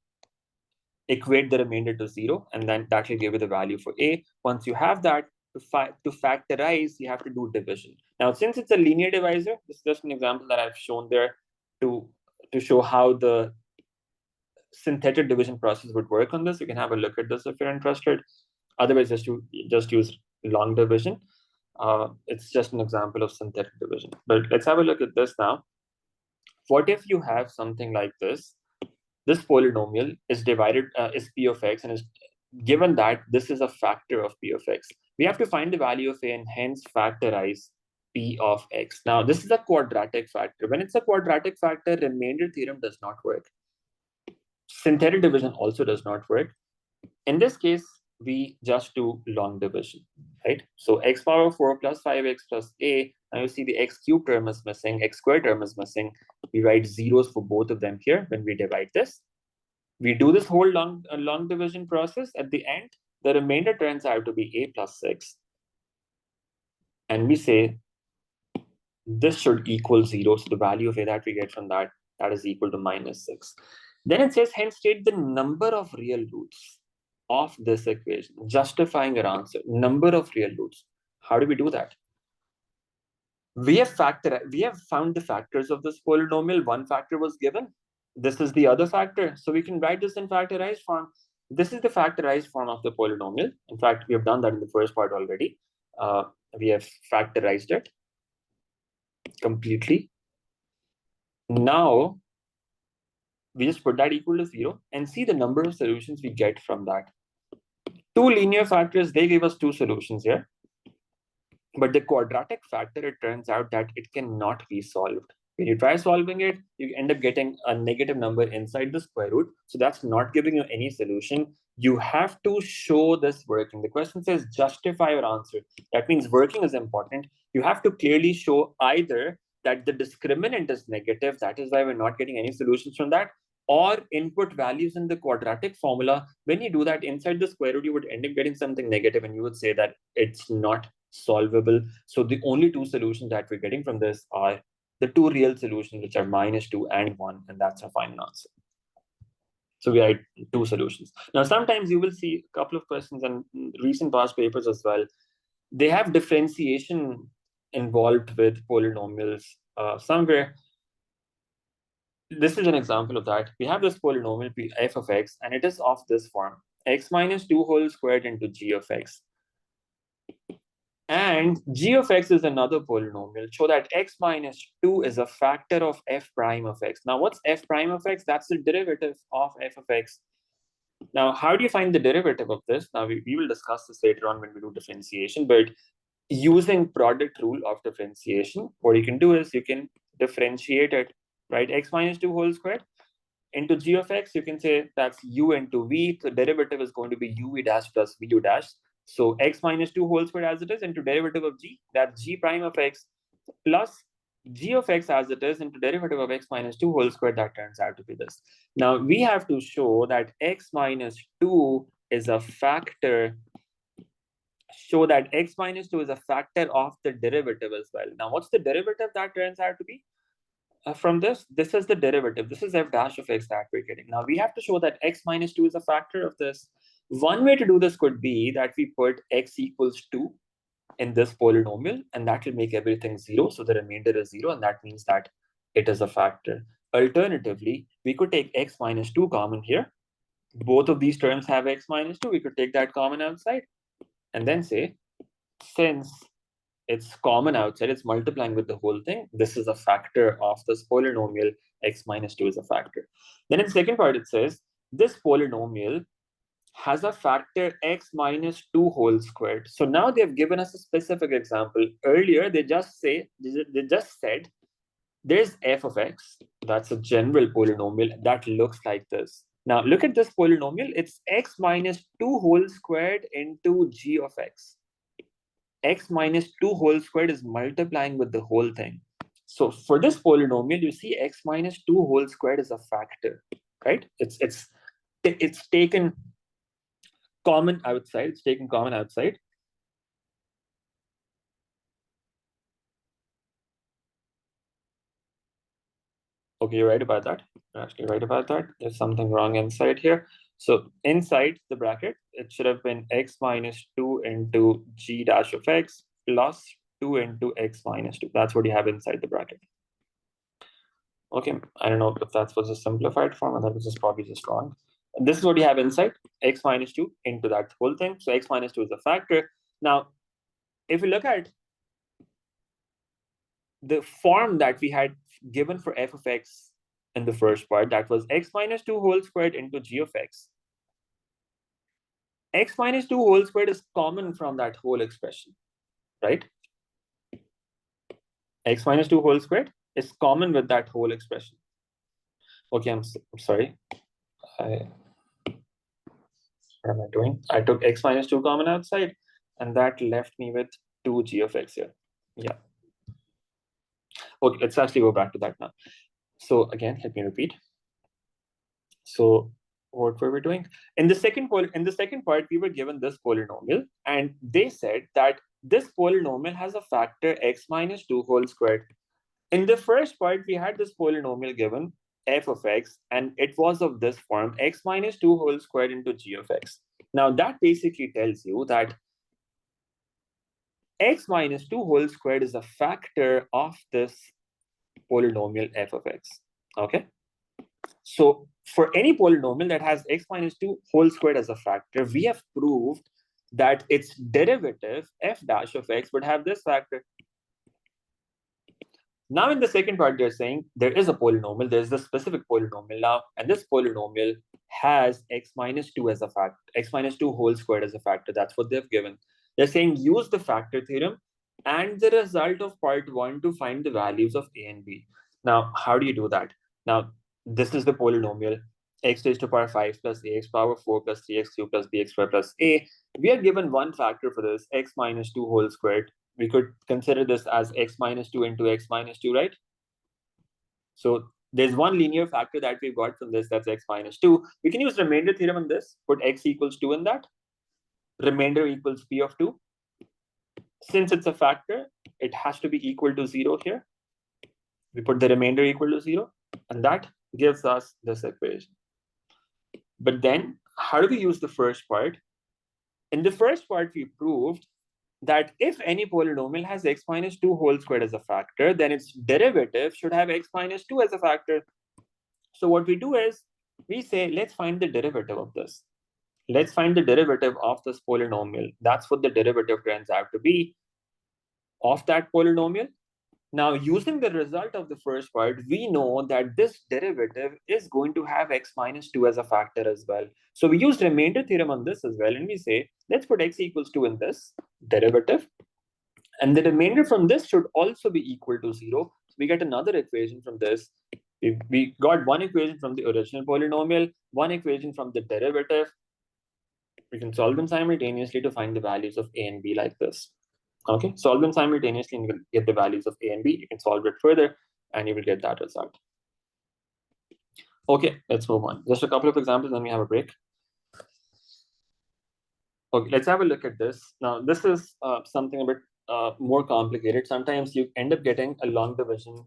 Equate the remainder to 0, and then that will give you the value for a. Once you have that, to factorize, you have to do division. Now, since it's a linear divisor, this is just an example that I've shown there to show how the synthetic division process would work on this. You can have a look at this if you're interested. Otherwise, just use long division. It's just an example of synthetic division. But let's have a look at this now. What if you have something like this? This polynomial is divided, is p of x, and is given that this is a factor of p of x. We have to find the value of a and hence factorize p of x. Now, this is a quadratic factor. When it's a quadratic factor, remainder theorem does not work. Synthetic division also does not work. In this case, we just do long division, right? So x power 4 plus 5x plus a. Now you see the x cubed term is missing, x squared term is missing. We write zeros for both of them here when we divide this. We do this whole long division process. At the end, the remainder turns out to be a plus 6. And we say this should equal 0. So the value of a that we get from that is equal to -6. Then it says, hence state the number of real roots of this equation, justifying our answer, number of real roots. How do we do that? We have found the factors of this polynomial. One factor was given. This is the other factor. So we can write this in factorized form. This is the factorized form of the polynomial. In fact, we have done that in the first part already. We have factorized it completely. Now, we just put that equal to 0 and see the number of solutions we get from that. Two linear factors, they give us 2 solutions here. But the quadratic factor, it turns out that it cannot be solved. When you try solving it, you end up getting a negative number inside the square root. So that's not giving you any solution. You have to show this working. The question says justify your answer. That means working is important. You have to clearly show either that the discriminant is negative, that is why we're not getting any solutions from that, or input values in the quadratic formula. When you do that inside the square root, you would end up getting something negative, and you would say that it's not solvable. So the only 2 solutions that we're getting from this are the 2 real solutions, which are -2 and 1, and that's our final answer. So we write 2 solutions. Now, sometimes you will see a couple of questions in recent past papers as well. They have differentiation involved with polynomials somewhere. This is an example of that. We have this polynomial f of x, and it is of this form: x minus 2 whole squared into g of x. And g of x is another polynomial. Show that x minus 2 is a factor of f prime of x. Now, what's f prime of x? That's the derivative of f of x. Now, how do you find the derivative of this? Now, we will discuss this later on when we do differentiation, but using product rule of differentiation, what you can do is you can differentiate it right? X minus 2 whole squared into g of x, you can say that's u into v. The derivative is going to be uv dash plus vu dash. So x minus 2 whole squared as it is into derivative of g, that's g prime of x plus g of x as it is into derivative of x minus 2 whole squared. That turns out to be this. Now we have to show that x minus 2 is a factor, show that x minus 2 is a factor of the derivative as well. Now what's the derivative that turns out to be? From this is the derivative. This is f dash of x that we're getting. Now we have to show that x minus 2 is a factor of this. One way to do this could be that we put x equals 2 in this polynomial, and that will make everything 0. So the remainder is 0, and that means that it is a factor. Alternatively, we could take x minus 2 common here. Both of these terms have x minus 2. We could take that common outside and then say, since it's common outside, it's multiplying with the whole thing, this is a factor of this polynomial, x minus 2 is a factor. Then in the second part, it says, this polynomial has a factor x minus 2 whole squared. So now they've given us a specific example. Earlier, they just said there's f of x. That's a general polynomial that looks like this. Now look at this polynomial. It's x minus 2 whole squared into g of x. X minus 2 whole squared is multiplying with the whole thing. So for this polynomial, you see x minus 2 whole squared is a factor, right? It's taken common outside. It's taken common outside. Okay, you're right about that. You're actually right about that. There's something wrong inside here. So inside the bracket, it should have been x minus 2 into g dash of x plus 2 into x minus 2. That's what you have inside the bracket. Okay, I don't know if that was a simplified form, or that was just probably just wrong. And this is what you have inside, x minus 2 into that whole thing. So x minus 2 is a factor. Now, if we look at the form that we had given for f of x in the first part, that was x minus 2 whole squared into g of x. X minus 2 whole squared is common from that whole expression, right? X minus 2 whole squared is common with that whole expression. Okay, I'm sorry. What am I doing? I took x minus 2 common outside, and that left me with 2g of x here. Yeah. Okay, let's actually go back to that now. So again, let me repeat. So what were we doing? In the second part, we were given this polynomial, and they said that this polynomial has a factor x minus 2 whole squared. In the first part, we had this polynomial given, f of x, and it was of this form, x minus 2 whole squared into g of x. Now that basically tells you that x minus 2 whole squared is a factor of this polynomial f of x. Okay. So for any polynomial that has x minus 2 whole squared as a factor, we have proved that its derivative, f dash of x, would have this factor. Now in the second part, they're saying there is a polynomial, there's a specific polynomial now, and this polynomial has x minus 2 as a factor, x minus 2 whole squared as a factor. That's what they've given. They're saying use the factor theorem and the result of part 1 to find the values of a and b. Now, how do you do that? Now, this is the polynomial, x raised to power 5 plus ax power 4 plus 3x cubed plus bx squared plus a. We are given one factor for this, x minus 2 whole squared. We could consider this as x minus 2 into x minus 2, right? So there's one linear factor that we've got from this, that's x minus 2. We can use remainder theorem on this, put x equals 2 in that. Remainder equals p of 2. Since it's a factor, it has to be equal to 0 here. We put the remainder equal to 0, and that gives us this equation. But then, how do we use the first part? In the first part, we proved that if any polynomial has x minus 2 whole squared as a factor, then its derivative should have x minus 2 as a factor. So what we do is, we say, let's find the derivative of this. Let's find the derivative of this polynomial. That's what the derivative turns out to be of that polynomial. Now, using the result of the first part, we know that this derivative is going to have x minus 2 as a factor as well. So we use remainder theorem on this as well, and we say, let's put x equals 2 in this derivative. And the remainder from this should also be equal to 0. So we get another equation from this. We got one equation from the original polynomial, one equation from the derivative. We can solve them simultaneously to find the values of a and b like this. Okay, solve them simultaneously and you will get the values of a and b. You can solve it further and you will get that result. Okay, let's move on. Just a couple of examples, then we have a break. Okay, let's have a look at this. Now, this is something a bit more complicated. Sometimes you end up getting a long division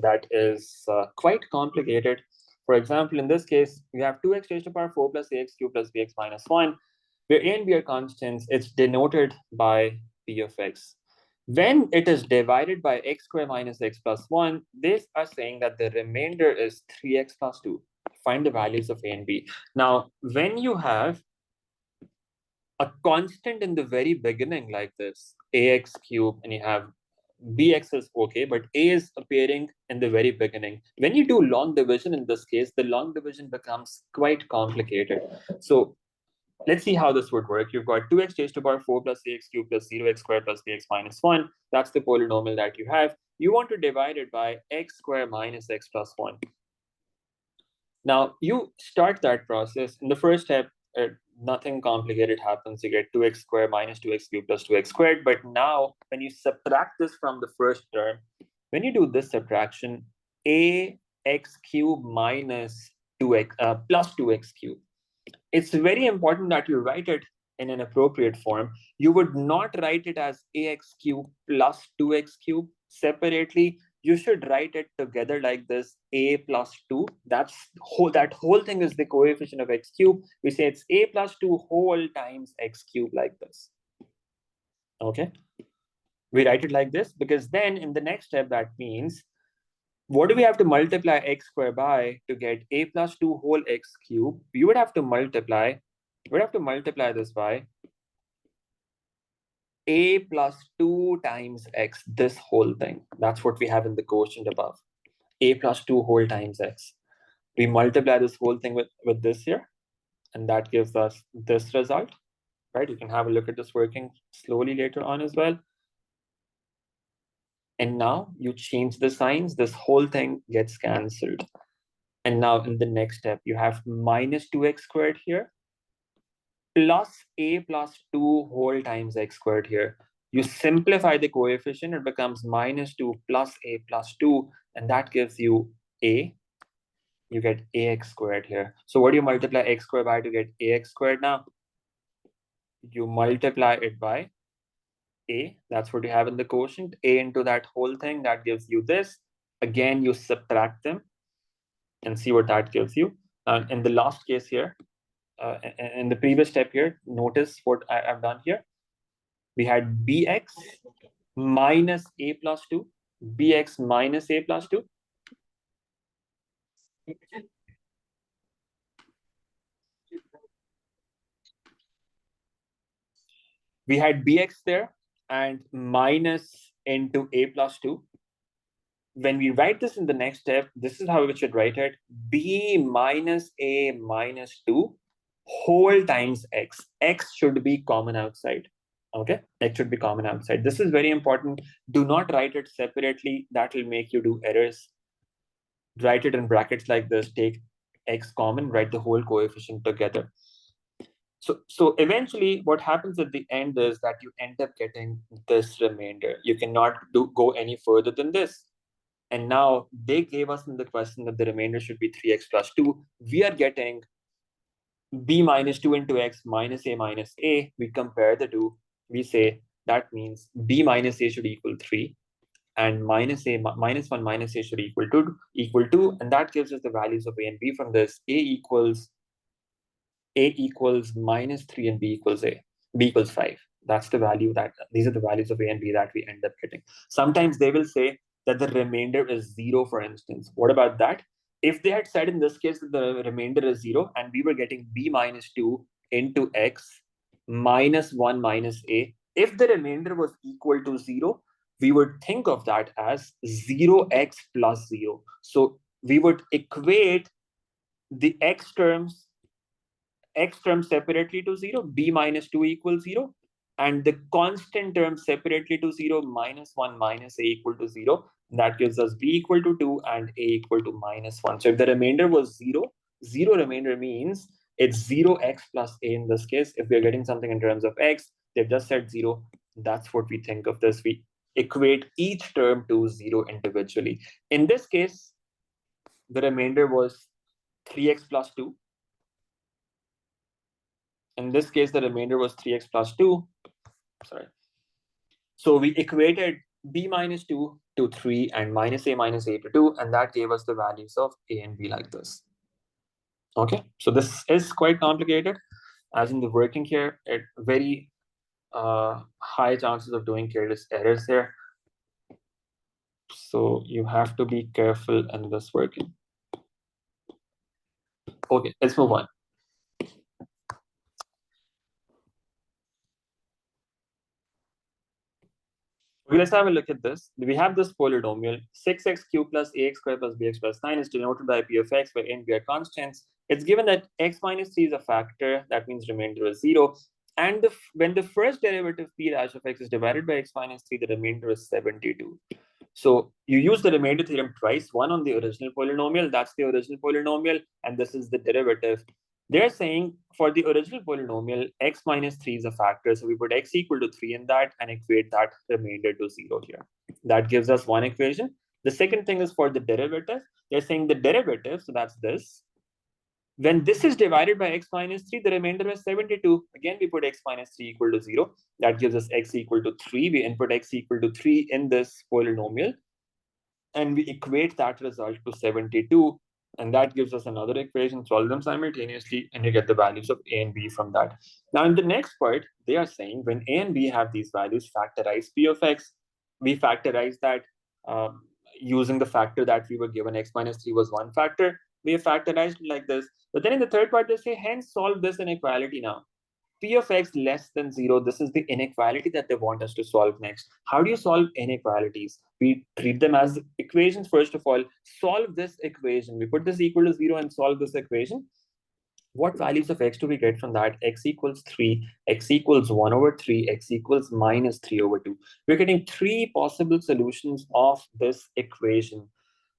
that is quite complicated. For example, in this case, we have 2x raised to the power 4 plus ax cubed plus bx minus 1, where a and b are constants. It's denoted by p of x. When it is divided by x squared minus x plus 1, they are saying that the remainder is 3x plus 2. Find the values of a and b. Now, when you have a constant in the very beginning like this, ax cube, and you have bx is okay, but a is appearing in the very beginning. When you do long division in this case, the long division becomes quite complicated. So let's see how this would work. You've got 2x raised to the power 4 plus ax cubed plus 0x squared plus bx minus 1. That's the polynomial that you have. You want to divide it by x squared minus x plus 1. Now, you start that process. In the first step, nothing complicated happens. You get 2x squared minus 2x cubed plus 2x squared. But now, when you subtract this from the first term, when you do this subtraction, ax cubed minus 2x plus 2x cubed, it's very important that you write it in an appropriate form. You would not write it as ax cubed plus 2x cubed separately. You should write it together like this, a plus 2. That whole thing is the coefficient of x cubed. We say it's a plus 2 whole times x cubed like this. Okay? We write it like this because then in the next step, that means what do we have to multiply x squared by to get a plus 2 whole x cubed? We would have to multiply this by a plus 2 times x, this whole thing. That's what we have in the quotient above. A plus 2 whole times x. We multiply this whole thing with this here, and that gives us this result, right? You can have a look at this working slowly later on as well. And now you change the signs, this whole thing gets cancelled. And now in the next step, you have minus 2x squared here, plus a plus 2 whole times x squared here. You simplify the coefficient, it becomes minus 2 plus a plus 2, and that gives you a. You get ax squared here. So what do you multiply x squared by to get ax squared now? You multiply it by a. That's what you have in the quotient. A into that whole thing, that gives you this. Again, you subtract them and see what that gives you. In the last case here, in the previous step here, notice what I've done here. We had bx minus a plus 2, bx minus a plus 2. We had bx there and minus into a plus 2. When we write this in the next step, this is how we should write it. B minus a minus 2 whole times x. X should be common outside. Okay, x should be common outside. This is very important. Do not write it separately. That will make you do errors. Write it in brackets like this. Take x common, write the whole coefficient together. So eventually what happens at the end is that you end up getting this remainder. You cannot go any further than this. And now they gave us in the question that the remainder should be 3x plus 2. We are getting b minus 2 into x minus a minus a. We compare the two. We say that means b minus a should equal 3. And minus a minus 1 minus a should equal 2. And that gives us the values of a and b from this. A equals minus 3 and b equals 5. That's the value these are the values of a and b that we end up getting. Sometimes they will say that the remainder is 0, for instance. What about that? If they had said in this case that the remainder is 0 and we were getting b minus 2 into x minus 1 minus a, if the remainder was equal to 0, we would think of that as 0x plus 0. So we would equate the x terms separately to 0, b minus 2 equals 0, and the constant term separately to 0, -1 minus a equal to 0. That gives us b equal to 2 and a equal to -1. So if the remainder was 0, 0 remainder means it's 0x plus a in this case. If we're getting something in terms of x, they've just said 0. That's what we think of this. We equate each term to 0 individually. In this case, the remainder was 3x plus 2. In this case, the remainder was 3x plus 2. Sorry. So we equated b minus 2 to 3 and minus a to 2, and that gave us the values of a and b like this. Okay, so this is quite complicated. As in the working here, it very high chances of doing careless errors here. So you have to be careful in this working. Okay, let's move on. Okay, let's have a look at this. We have this polynomial 6x cubed plus ax squared plus bx plus 9 is denoted by p of x, where a and b are constants. It's given that x minus 3 is a factor. That means remainder is 0. And when the first derivative p dash of x is divided by x minus 3, the remainder is 72. So you use the remainder theorem twice, one on the original polynomial, that's the original polynomial, and this is the derivative. They're saying for the original polynomial, x minus 3 is a factor. So we put x equal to 3 in that and equate that remainder to 0 here. That gives us one equation. The second thing is for the derivative. They're saying the derivative, so that's this. When this is divided by x minus 3, the remainder is 72. Again, we put x minus 3 equal to 0. That gives us x equal to 3. We input x equal to 3 in this polynomial. And we equate that result to 72. And that gives us another equation, solve them simultaneously, and you get the values of a and b from that. Now, in the next part, they are saying when a and b have these values, factorize p of x. We factorize that using the factor that we were given, x minus 3 was one factor. We have factorized like this. But then in the third part, they say, hence solve this inequality now. P of x less than 0, this is the inequality that they want us to solve next. How do you solve inequalities? We treat them as equations first of all. Solve this equation. We put this equal to 0 and solve this equation. What values of x do we get from that? X equals 3, x equals 1 over 3, x equals minus 3 over 2. We're getting 3 possible solutions of this equation.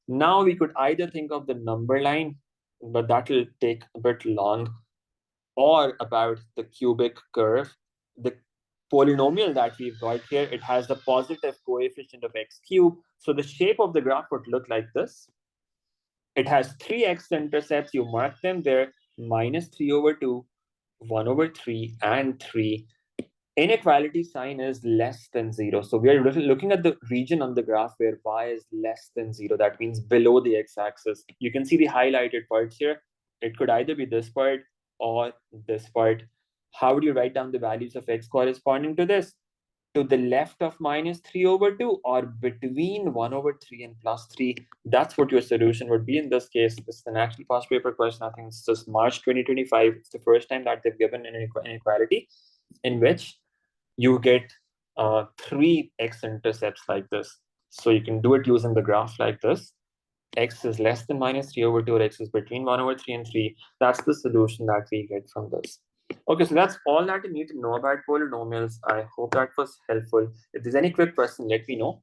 Now we could either think of the number line, but that will take a bit long, or about the cubic curve. The polynomial that we've got here, it has the positive coefficient of x cubed. So the shape of the graph would look like this. It has 3 x-intercepts. You mark them there, minus 3 over 2, 1 over 3, and 3. Inequality sign is less than 0. So we are looking at the region on the graph where y is less than 0. That means below the x-axis. You can see the highlighted parts here. It could either be this part or this part. How would you write down the values of x corresponding to this? To the left of minus 3 over 2 or between 1 over 3 and plus 3. That's what your solution would be in this case. This is an actual past paper question. I think it's just March 2025. It's the first time that they've given an inequality in which you get 3 x-intercepts like this. So you can do it using the graph like this. X is less than minus 3 over 2, or x is between 1 over 3 and 3. That's the solution that we get from this. Okay, so that's all that you need to know about polynomials. I hope that was helpful. If there's any quick question, let me know.